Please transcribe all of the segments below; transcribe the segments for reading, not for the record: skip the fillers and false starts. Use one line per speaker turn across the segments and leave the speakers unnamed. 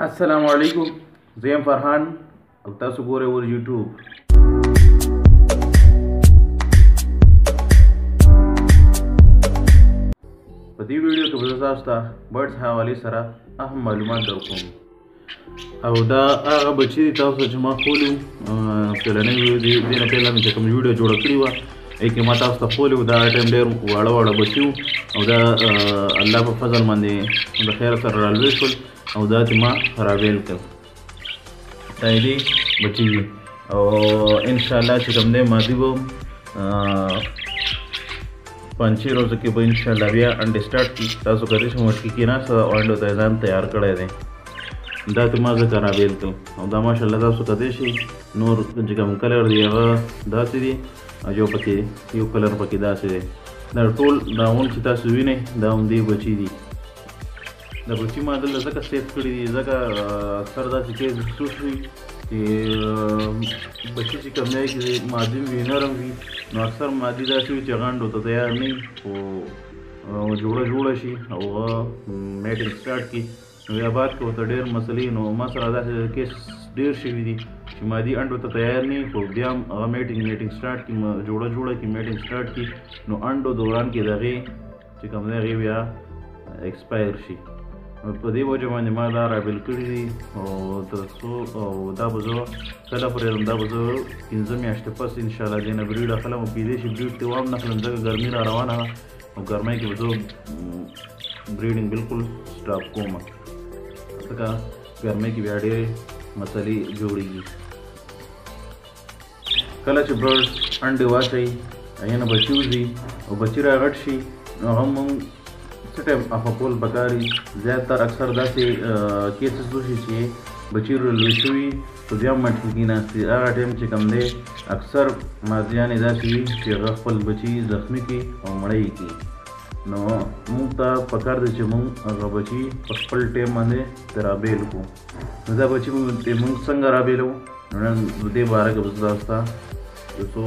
السلام علیکم. زه یم فرحان او تاسو ګورئ ور یوټیوب. په دې ویډیو کې به زه تاسو ته برډز حوالې سره اهم معلومات درکوم او دا هغه بچي دي تاسو چې ما ښودي پهلنۍ ویډیو دې نه پهله مې چې کوم ویډیو جوړه کړې وه هغې کې ما تاسو ته ښودي وو. دا ټایم ډېر واړه بچي وو او دا الله په فضل باندې د خیر سره رالوی شول او دا ترې ما رابیل کړل. دا یې دي بچي دي او انشاءالله چې کوم دی ماضي به 5 ورځو کې به انشاءالله بیا انډې سټارټ کړي. تاسو کتلی شئ مټکي کېناسته او انډو ته یې ځان تیار کړی دی. دا ترې ما ځکه رابیل کړل او دا ماشاءالله تاسو کتلی شئ نور چې کوم کلر دی هغه داسې دي او یو پکې یو کلر پکې داسې دی. دا ټول دا اون چې تاسو وینئ دا همدې بچي دي. دا بچي ما دلته ځکه سیف کړي دي ځکه اکثر داسې کیس محسوس وي چې بچي چې کوم دی چې مادي وي نرم وي نو اکثر مادي داسې وي چې غنډو ته تیار نه وي خو جوړه شي او میټینګ سټارټ کړي نو یا بعد کې ورته ډېر مسلې نو ما سره داسې کیس ډېر شوي دي چې مادي انډو ته تیار نه وي خو بیا هم هغه میټینګ سټارټ کړي جوړه کړي میټینګ سټارټ کړي نو انډو دوران کې د هغې چې کوم دی هغې بیا ایکسپایر شي. په دې وجه باندې ما دا رابیل کړي دي او تر څو او دا به زه کله پرېږدم دا به زه 5 میاشتې پس انشاءالله دې نه بریډ اخلم او کیدای شي بریډ ترې وام نه اخلم ځکه ګرمي را روانه ده او ګرمۍ کې به زه بریډینګ بالکل سټاپ کوم ځکه ګرمۍ کې بیا ډېرې مسلې جوړېږي. کله چې برډ انډې واچوي هغې نه بچي وځي او بچي را غټ شي نو هغه مونږ څه ټایم عفه کول پکار وي. زیاتر اکثر داسې کیسز وشي چې بچي لوی شوي خو بیا هم مټکي کېناستي هغه ټایم چې کوم دی اکثر ماضیانې داسې وي چې هغه خپل بچي زخمي کړي او مړه یې کړي نو موږ ته پکار دی چې موږ هغه بچي په خپل ټایم باندې رابیل کړو. نو دا بچي موږ څنګه رابیلو نو نن دې باره کې به زه تاسو ته یو څو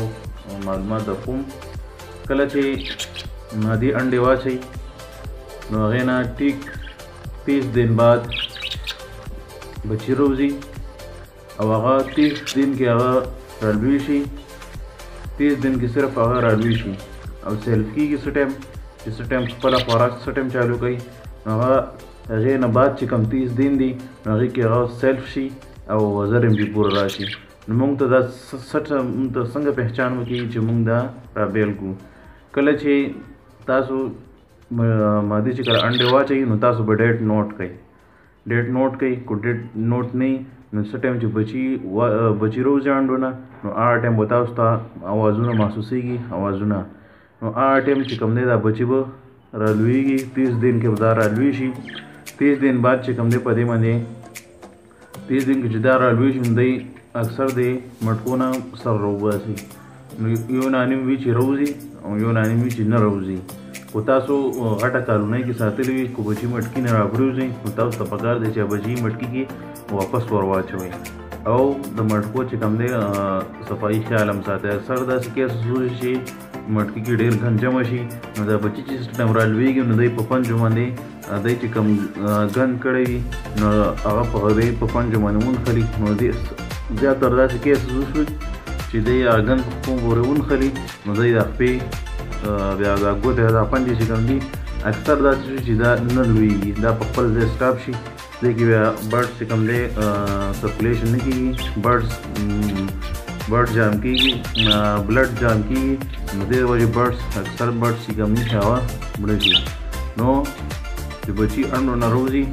معلومات درکوم. کله چې مادي انډې واچوي نو هغې نه ټیک 30 دن بعد بچي روزي او هغه 30 دن کې هغه رالوی شي 30 دن کې صرف هغه رالوی شي او سیلف کېږي څه ټایم چې څه ټایم خپله خوراک څه ټایم چالو کوي نو هغه هغې نه بعد چې کوم 30 دن دي نو هغې کې هغه سیلف شي او وزر یې پوره راشي نو موږ ته دا څنګه پہچان وکړي چې موږ دا رابیل کړو. کله چې تاسو مادي چې کله انډې واچوي نو تاسو به ډیټ نوٹ کوئ کو ډیټ نوٹ نه نو څه ټایم چې بچي روزي انډو نه نو هغه ټایم به تاسو ته اوازونه محسوسېږي اوازونه نو هغه ټایم چې کوم دی دا بچي به رالویږي 30 دن کې به دا رالوی شي 30 دن بعد چې کوم دی په دې باندې 30 دن کې چې دا رالوی شي نو دی اکثر دی مټکو نه سر راوباسي نو یو نانیم وي چې روزي او یو نانیم وي چې نه روزي خو تاسو غټه کالونۍ کې ساتلی وي که بچي مټکي نه راپرېوځئ نو تاسو ته پکار دی چې بچي مټکي کې واپس ور واچوئ او د مټکو چې کوم دی صفایي خیال هم ساتئ. اکثر داسې کیسز وشي چې مټکي کې ډېر ګند جمع شي نو دا بچي چې ټایم رالویږي نو دی په پنجو باندې دی چې کوم ګند کړی وي نو هغه په دی په پنجو باندې ونښلي نو دی زیاتره داسې کیسز وشوي چې دی هغه ګند په خپل پورې ونښلي نو دی د خپې بیا دا ګوتې دا پنجې چې کوم دي اکثر داسې شي چې دا نه لویږي دا په خپل ځای سټاپ شي دې کې بیا برډ چې کوم دی سرکولیشن نه کېږي برډ جام کېږي بلډ جام کېږي نو دې وجې برډس اکثر برډس چې کوم دي هغه مړه شي. نو چې بچي انډو نه روزي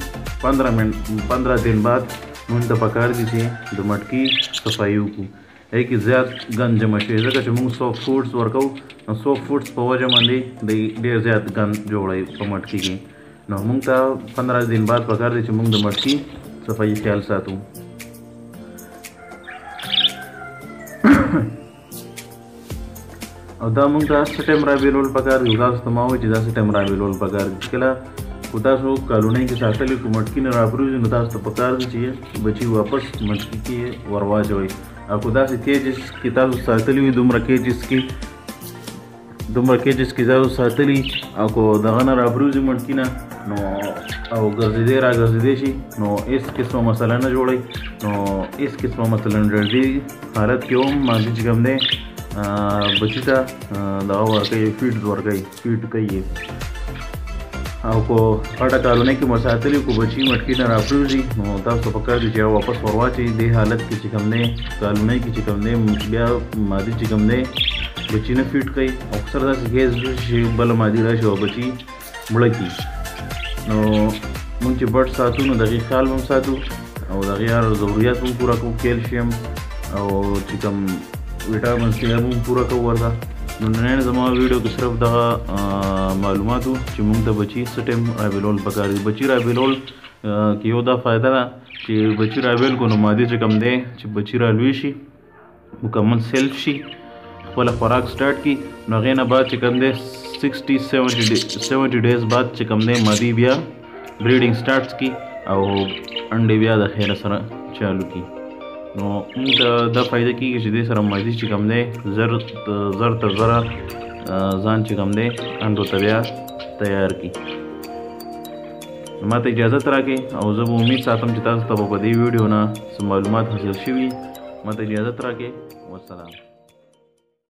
15 دن بعد موږ ته پکار دي چې د مټکي صفایي وکړو هغې کې زیات ګند جمع شوي ځکه چې موږ سافټ فوډس ورکوو نو سافټ فوډس په وجه باندې د ډېر زیات ګند جوړوي په مټکي کې نو موږ ته 15 دن بعد پکار دی چې موږ د مټکي صفایي خیال ساتو. او دا موږ ته څه ټایم رابیلول پکار دی تاسو ته ما وایي چې داسې ټایم رابیلول پکار دی. کله خو تاسو کالونۍ کې ساتلي کو مټکي نه راپرېوځي نو تاسو ته پکار دی چې بچي واپس مټکي کې ور واچوئ او که داسې کیجز کې تاسو ساتلي وي دومره کیجز کې تاسو ساتلي او که دغه نه راپرېوځي مټکي نه نو او ګرځېدې را ګرځېدې شي نو هېڅ قسمه مسله نه جوړوي نو هېڅ قسمه مثلا د دې حالت کې هم ماضي چې کوم دی بچي ته دغه ورکوي فیډ ورکوي فیډ کوي او کو غټه کالونۍ کې مو ساتلي کو بچي مټکي نه راپرېوځي نو تاسو پکار دي چې واپس ورواچوي دې حالت کې چې کوم دی کالونۍ کې چې کوم دی بیا ماضي چې کوم دی بچي نه فیډ کوي او اکثر داسې کیس چې بله ماضي راشي او بچي مړه کړي نو موږ چې بټ ساتو نو د هغې خیال هم ساتو او د هغې هر ضروریات هم پوره کوو کیلشیم او چې کوم ویټامنس کې هم پوره کوو ورته نو نن زما ویډیو کې صرف دغه معلوماتو چې موږ د بچي څه ټایم رابیلول پکار دي بچي رابیلول کې یو دا فایده ده چې بچي رابیل کو نو ماضي چې کوم دی چې بچي رالوی شي مکمل سیلف شي خپله خوراک سټارټ کړي نو هغې نه بعد چې کوم دی 60-70 ډیز بعد چې کوم دی ماضي بیا بریډینګ سټارټس کړي او انډې بیا د خیره سره چالو کړي نو موږ دا فایده کېږي چې دې سره ماضي چې کوم دی زر تر زره ځان چې کوم دی انډو ته بیا تیار کړي ما ته اجازت راکړئ او زه به امید ساتم چې تاسو ته به په دې ویډیو نه څه معلومات حاصل شوي ما ته اجازت راکړئ والسلام